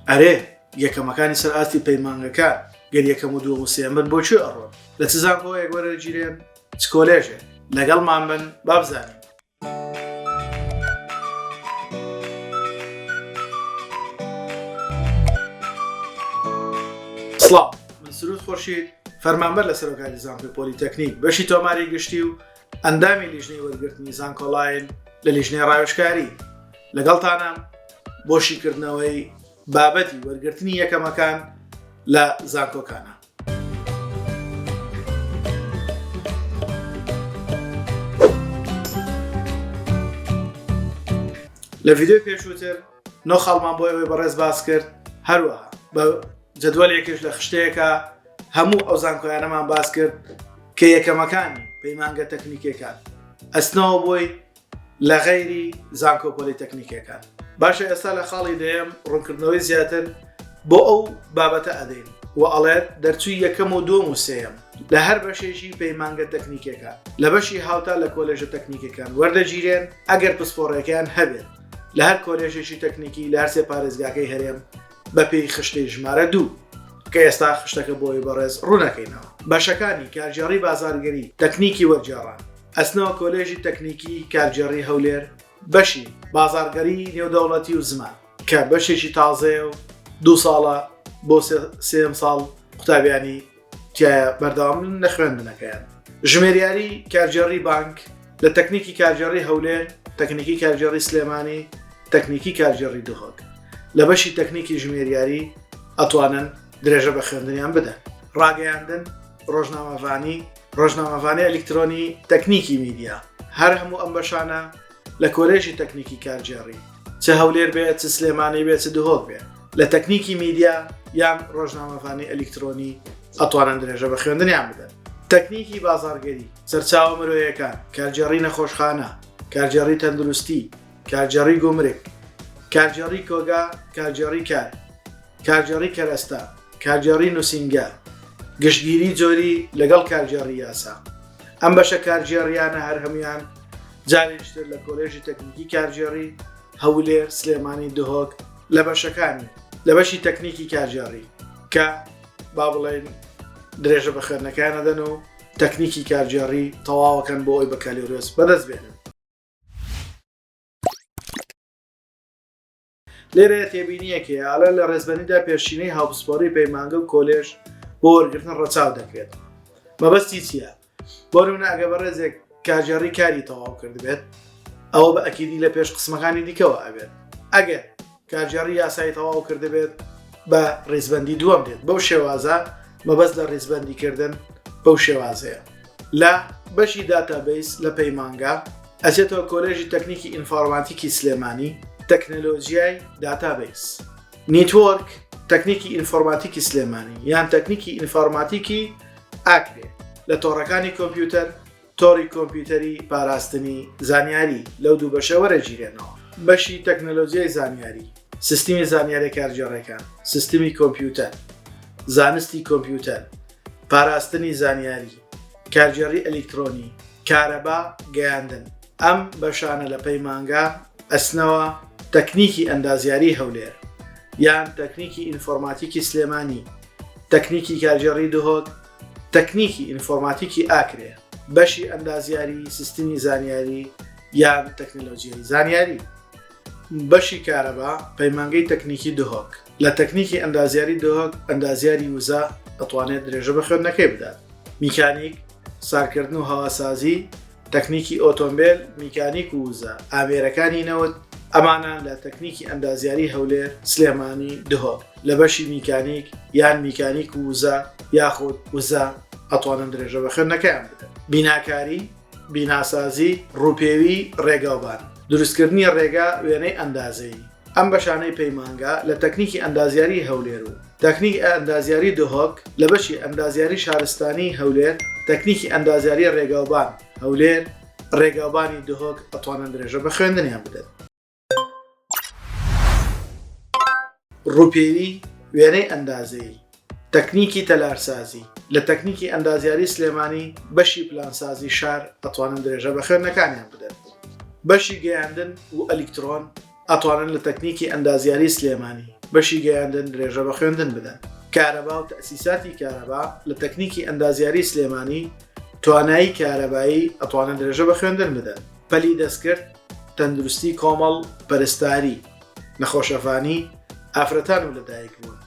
ئەرێ یەکەمەکانی سەرئاستی پەیمانگەکان گەر یەکەم و دووەم و سێم بن بۆچی ئەڕۆن لە چ زانکۆیەک وەرە گیرێن چ کۆلێژێ لەگەڵمان بن با بزانین. سڵاو، من سروود خۆرشید، فەرمانبەر لە سەرۆکاری زانکۆی پۆلیتەکنیک بەشی تۆماری گشتی و ئەندامی لیژنەی وەرگرتنی زانکۆڵاین لە لیژنەی ڕاوێژکاری لەگەڵتانم بۆ شیکردنەوەی بابەتی وەرگرتنی یەکەمەکان لە زانکۆکانە. لە ڤیدیۆی پێشووتر نۆ خاڵمان بۆ ئەوەی بەڕێز باس کرد، هەروەها بە جەدوەلێکیش لە خشتەیەکە هەموو ئەو زانکۆیانەمان باس کرد کە یەکەمەکانی پەیمانگە تەکنیکیەکان ئەستنەوە بۆی لە غەیری زانکۆ پۆلیتەکنیکیەکان. باشە ئێستا لە خاڵی دەیەم ڕوونکردنەوەی زیاتر بۆ ئەو بابەتە ئەدەین و ئەڵێت دەرچووی یەکەم و دووەم و سێم لە هەر بەشێکی پەیمانگە تەکنیکیەکان لە بەشی هاوتا لە کۆلێژە تەکنیکیەکان وەردەگیرێن ئەگەر پسپۆڕەکەیان هەبێت لە هەر کۆلێژێکی تەکنیکی لە هەر سێ پارێزگاکەی هەرێم بەپێی خشتەی ژمارە 2 کە ئێستا خشتەکە بۆی بەڕێز ڕوونەکەینەوە. بەشەکانی کارژێڕی بازاڕگەری تەکنیکی وەرجێڕان ئەستنەوە کۆلێژی تەکنیکی کارژێڕی هەولێر بەشی بازاڕگەری نێودەوڵەتی و زمان کە بەشێکی تازەیە و 2 ساڵە بۆ 3 ساڵ قوتابیانی تایە بەردەوام لە خوێندنەکەیان. ژمێریاری کارژێڕی بانک لە تەکنیکی کارژێڕی هەولێر، تەکنیکی کارژێڕی سلێمانی، تەکنیکی کارژێڕی دهۆک لە بەشی تەکنیکی ژمێریاری ئەتوانن درێژە بە خوێندنیان بدەن. ڕاگەیاندن ڕۆژنامەوانی ئەلکترۆنی تەکنیکی میدیا هەر هەموو ئەم بەشانە لە کۆلێژی تەکنیکی کارژێڕی چه هەولێر بێت چ سلێمانی بێت چ دهۆک بێت لە تەکنیکی میدیا یان ڕۆژنامەوانی ئەلکترۆنی ئەتوانن درێژە بە خوێندنیان بدەن. تەکنیکی بازاڕگەری سەرچاوە مرۆیەکان، کارژێڕی نەخۆشخانە، کارژێڕی تەندروستی، کارژێڕی گومرگ، کارژێڕی کۆگا، کارژێڕی کار، کارژێڕی کەرەستا، کارژێڕی نووسینگە، گشتگیری جۆری لەگەڵ کارژێڕی یاسا. ئەم بەشە کارژێڕیانە هەر هەمویان جارێکتر لە کۆلێژی تەکنیکی کارژێڕی هەولێر، سلێمانی، دهۆک لە بەشەکانی لە بەشی تەکنیکی کارژێڕی کە با بڵێن درێژە بە خوێندنەکانە دەن و تەکنیکی کارژێڕی تەواوەکەن بۆ ئەوی بەکالیۆرۆس بەدەست بێنن. لێرە تێبینیەکێ ئاڵە لە ڕێزبەنیدا پێشینەی هاوپسپۆڕی پەیمانگە و کۆلێژ بۆ وەرگرتن ڕەچاو دەکرێت. مەبەستی چییە؟ بۆ نمونە ئەگە بە ڕێزێک کارژێڕی کاری تەواو کردبێت ئەوە بە ئەکیدی لە پێش قسمەکانی دیکەوە ئەبێت. ئەگەر کارژێڕی یاسایی تەواو کردبێت بە ڕێزبەندی دووەم دێت. بەو شێوازە مەبەست لە ڕێزبەندیکردن بەو شێوازەیە. لە بەشی داتابیس لە پەیمانگە ئەچێتەوە کۆلێژی تەکنیکی ئینفۆرماتیکی سلێمانی، تەکنۆلۆژیای داتابیس، نیتوۆرک تەکنیکی ئینفۆرماتیکی سلێمانی یان تەکنیکی ئینفۆرماتیکی ئاکرێ لە تۆڕەکانی کۆمپیوتەر، تۆڕی کۆمپیوتەری پاراستنی زانیاری لەو دوو بەشە وەرەگیرێنەوە. بەشی تەکنۆلۆژیای زانیاری، سیستمی زانیاری کارژێڕەکان، سیستمی کۆمپیوتەر، زانستی کۆمپیوتەر، پاراستنی زانیاری، کارژێڕی ئەلکترۆنی، کارەبا، گەیاندن. ئەم بەشانە لە پەیمانگە ئەسنەوە تەکنیکی ئەندازیاری هەولێر یان تەکنیکی ئینفۆرماتیکی سلێمانی، تەکنیکی کارژێڕی دهۆک، تەکنیکی ئینفۆرماتیکی ئاکرێ، بەشی ئەندازیاری، سیستمی زانیاری یان تەکنۆلۆژیای زانیاری. بەشی کارەبا پەیمانگەی تەکنیکی دهۆک لە تەکنیکی ئەندازیاری دهۆک ئەندازیاری وزە ئەتوانێت درێژە بە خوێندنەکەی بدات. میکانیک، سارکردن و هەواسازی، تەکنیکی ئۆتۆمبیل، میکانیک و وزە ئامێرەکانی نەوت ئەمانە لە تەکنیکی ئەندازیاری هەولێر، سلێمانی، دهۆک لە بەشی میکانیک یان میکانیک و وزە یاخود وزە ئەتوانن درێژە بە خوێندنەکەیان بدەن. بیناکاری، بیناسازی، ڕووپێوی، ڕێگاوبان، دروستکردنی ڕێگا وێنەی ئەندازەیی. ئەم بەشانەی پەیمانگە لە تەکنیکی ئەندازیاری هەولێر و تەکنیک ئەندازیاری دهۆک لە بەشی ئەندازیاری شارستانی هەولێر، تەکنیکی ئەندازیاری ڕێگاوبان هەولێر، ڕێگاوبانی دهۆک ئەتوانن درێژە بە خوێندنیان بدەن. ڕووپێوی وێنەی ئەندازەیی، تەکنیکی تەلارسازی لە تەکنیکی ئەندازیاری سلێمانی بەشی پلانسازی شار ئەتوانن درێژە بە خوێندنەکانیان بدەن. بەشی گەیاندن و ئەلکترۆن ئەتوانن لە تەکنیکی ئەندازیاری سلێمانی بەشی گەیاندن درێژە بە خوێندن بدەن. کارەبا و تەسیساتی کارەبا لە تەکنیکی ئەندازیاری سلێمانی توانایی کارەبایی ئەتوانن درێژە بە خوێندن بدەن. پەلی دەستکرد، تەندروستی کۆمەڵ، پەرستاری، نەخۆشەفانی، ئافرەتان و لەدایکبوون،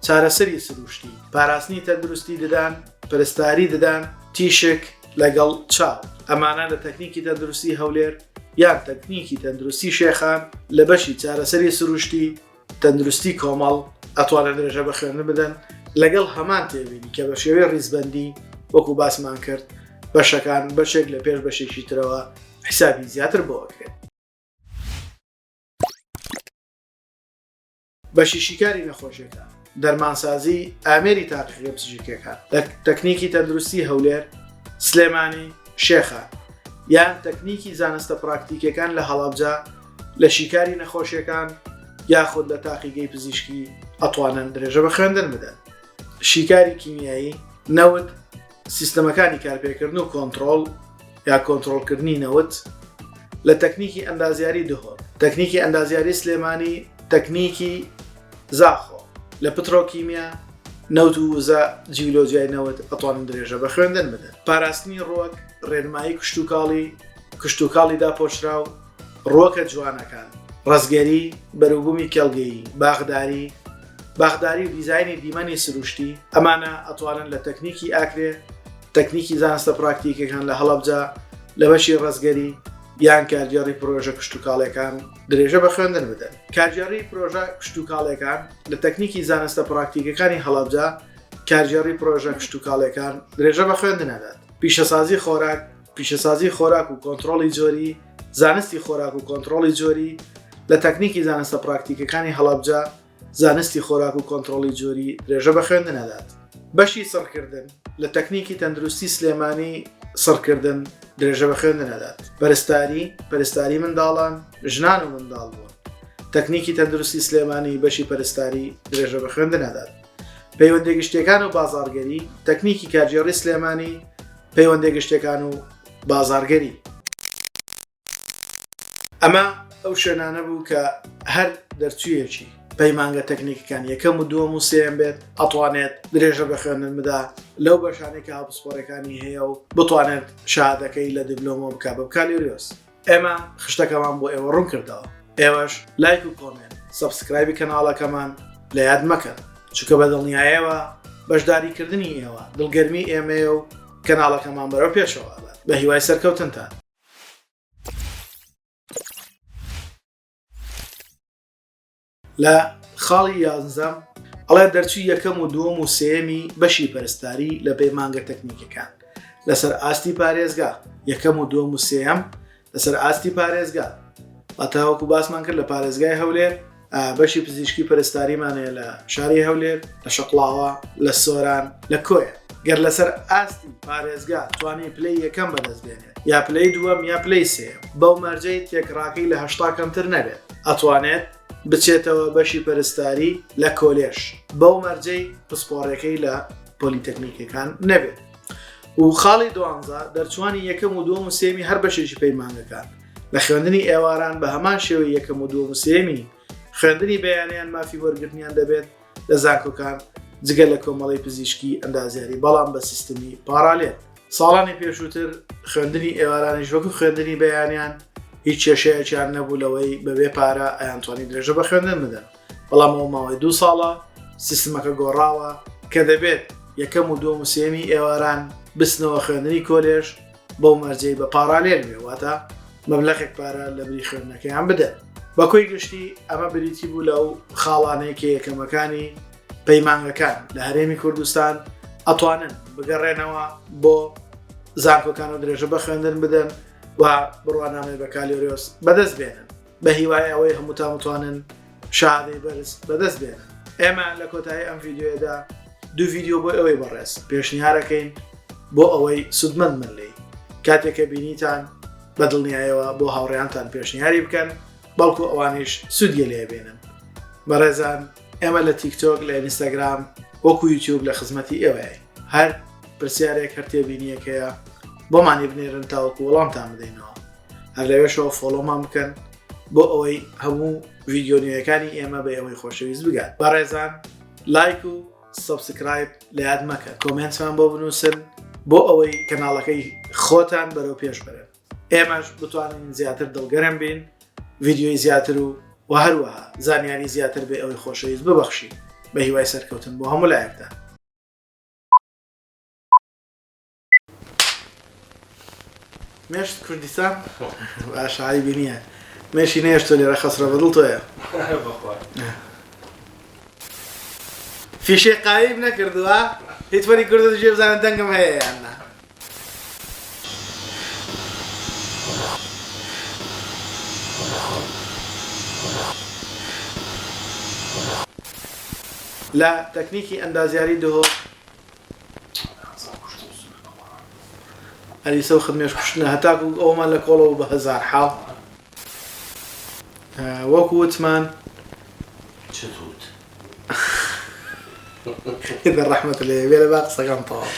چارەسەری سروشتی، پاراستنی تەندروستی دەدان، پەرستاری دەدان، تیشک لەگەڵ چاو. ئەمانە لە تەکنیکی تەندروستی هەولێر یان تەکنیکی تەندروستی شێخان لە بەشی چارەسەری سروشتی، تەندروستی کۆمەڵ ئەتوانە درێژە بە خوێندن بدەن لەگەڵ هەمان تێبینی کە بە شێوەی ڕیزبەندی وەکو باسمان کرد بەشەکان بەشێک لە پێش بەشێکی ترەوە حسابی زیاتر بۆەکرێت. بەشی شیکاری نەخۆشیەکان، دەرمانسازی ئامێری تاقیقی پزیشکیەکان لە تەکنیکی تەندروستی هەولێر، سلێمانی، شێخان یان تەکنیکی زانستە پراکتیکەکان لە هەڵەبجە لە شیکاری نەخۆشیەکان یاخود لە تاقیگەی پزیشکی ئەتوانن درێژە بە خوێندن بدەن. شیکاری کیمیایی، نەوت، سیستەمەکانی کارپێکردن و کۆنتڕۆڵ یا کۆنتڕۆڵکردنی نەوت لە تەکنیکی ئەندازیاری دهۆر، تەکنیکی ئەندازیاری سلێمانی، تەکنیکی زاخۆ لە پترۆکیمیا، نەوت و وزە جیولۆجیای نەوت ئەتوانن درێژە بە خوێندن بدەن. پاراستنی ڕۆک، ڕێنمایی کشتتوکاڵی داپۆشراو، ڕۆکە جوانەکان، ڕزگەری، بەروبوومی کێڵگەیی، باخداری و دیزایانی دیمەنی سروشتی، ئەمانە ئەتوانن لە تەکنیکی ئاکرێ، تەکنیکی زانستە پراکتیکەکان لە هەڵەبجە لە بەشی ڕزگەری یان کارگێڕی پرۆژە کشتتوکاڵەکان درێژە بە خوێندن بدەن. کارگێڕی پرۆژە کشتتوکاڵەکان لە تەکنیکی زانستە پراکتیکەکانی هەڵەبجە کارگێڕی پرۆژە کشتتوکاڵەکان درێژە بە خوێندن ئەدات. پیشەسازی خۆراک و کۆنتڕۆڵی جۆری، زانستی خۆراک و کۆنتڕۆڵی جۆری لە تەکنیکی زانستە پراکتیکەکانی هەڵەبجە زانستی خۆراک و کۆنتڕۆڵی جۆری درێژە بە خوێندن ئەدات. بەشی سڕکردن لە تەکنیکی تەندروستی سلێمانی سڕکردن درێژە بە خوێندن ئەدات. پەرستاری منداڵان، ژنان و منداڵ بوون، تەکنیکی تەندروستی سلێمانی بەشی پەرستاری درێژە بە خوێندن ئەدات. پەیوەندی گشتیەکان و بازاڕگەری، تەکنیکی کارگێڕی سلێمانی، پەیوەندی گشتیەکان و بازاڕگەری. ئەمە ئەو شوێنانە بوو کە هەر دەرچوویەکی پەیمانگە تەکنیکەکان یەکەم و دووەم و سێم بێت ئەتوانێت درێژە بە خوێندن بدا لەو بەشانێکە هاوپسپۆرەکانی هەیە و بتوانێت شادەکەی لە دیبلۆمە بکە بە بکالیۆریۆس. ئێمە خشتەکەمان بۆ ئێوە ڕوون کردەوە. ئێوەش لایک و کۆمنت، سەبسکرایبی کەناڵەکەمان لە یاد مەکەن، چونکە بە دڵنیاییەوە بەشداریکردنی ئێوە دڵگەرمی ئێمەیە و کەناڵەکەمان بەرەو پێشەوە بێت. بە هیوای سەرکەوتنتان. لە خاڵی 11 ئەڵێ دەرچووی یەکەم و دووەم و سێمی بەشی پەرستاری لە پەیمانگە تەکنیکەکان لەسەر ئاستی پارێزگا، یەکەم و دووەم و سێم لەسەر ئاستی پارێزگا. بەتاوەکو باسمان کرد لە پارێزگای هەولێر بەشی پزیشکی پەرستاریمانەیە لە شاری هەولێر، لە شەقڵاوە، لە سۆران، لە کۆیە. گەر لەسەر ئاستی پارێزگا توانی پلەی یەکەم بەدەست بێنێت یا پلەی دووەم یا پلەی سێم، بەو مەرجەی تێکڕاکەی لە 80 کەمتر نەبێت، ئەتوانێت بچێتەوە بەشی پەرستاری لە کۆلێژ، بەو مەرجەی پسپۆڕەکەی لە پۆلیتەکنیکەکان نەبێت. و خاڵی 12 دەرچوانی یەکەم و دووەم و سێمی هەر بەشێکی پەیمانگەکان لە خوێندنی ئێواران بە هەمان شێوەی یەکەم و دووەم و سێمی خوێندنی بەیانیان مافی وەرگرتنیان دەبێت لە زانکۆکان جگە لە کۆمەڵی پزیشکی ئەندازیاری، بەڵام بە سیستمی پارالێل. ساڵانی پێشووتر خوێندنی ئێوارانیش وەکو خوێندنی بەیانیان هیچ کێشەیەکیان نەبوو لەوەی بەبێ پارە ئەیانتوانی درێژە بە خوێندن بدەن، بەڵام ئەو ماوەی 2 ساڵە سیستمەکە گۆڕاوە کە دەبێت یەکەم و دووەم و سێمی ئێواران بچنەوە خوێندنی کۆلێژ بەو مەرجەی بە پارالێل بێ، واتە مەبلەغێک پارە لە بری خوێندنەکەیان بدەن. بەکۆی گشتی ئەمە بریتی بوو لەو خاڵانەیە کە یەکەمەکانی پەیمانگەکان لە هەرێمی کوردستان ئەتوانن بگەڕێنەوە بۆ زانکۆکان و درێژە بە خوێندن بدەن و بڕوانامەی بەکالیۆریۆس بەدەست بێنن، بە هیوای ئەوەی هەمووتان بتوانن شادەی بەرز بەدەست بێنن. ئێمە لە کۆتایی ئەم ڤیددیۆدا 2 ڤیددیۆ بۆ ئەوەی بەڕێز پێشنیارەکەین بۆ ئەوەی سودمەند منلەی کاتێککە بینیتان بە دڵنیایەوە بۆ هاوڕێیانتان پێشنیاری بکەن، بەڵکو ئەوانیش سودیە لێ بێنن. بەڕێزان، ئێمە لە تیکتۆک، لە ئینستاگرام وەکو یوتیوب لە خزمەتی ئێوەیە، هەر پرسیارێک هەر تێبینیەکەیە بۆمانی بنێرن تاوەکو وەڵامتان بدەینەوە. هەر لەوێشەوە فۆلۆمان بکەن بۆ ئەوەی هەموو ڤیدیۆنیەکانی ئێمە بە ئێوەی خۆشەویست بگات. بەڕێزان لایک و سابسکرایب لە یاد مەکە، کۆمنتمان بۆ بنووسن بۆ ئەوەی کەناڵەکەی خۆتان بەرەو پێش بەرن. ئێمەش بتوانین زیاتر دڵگەرم بین، ڤیدیۆی زیاتر و هەروەها زانیاری زیاتر بێ ئەوەی خۆشەویست ببەخشین بە هیوای سەرکەوتن بۆ هەموو لایەکدا. مێشت کوردستان باشایی بینیە مێشی نێشتۆ لێرە خەسرە بەدڵ تۆیە فیشێ قایب نەکردووە هیچ وەری کوردە دژێ بزانن دەنگم هەیە یاننا. لە تەکنیکی ئەندازیاری دۆ ئەلیسە و خدمێش کوشتنە هەتاکو ئەومان لە کۆڵەوە بە هەزار حاڵ وەکو وتمان إذا الرحمة اللي بيلا باقي صقام طاف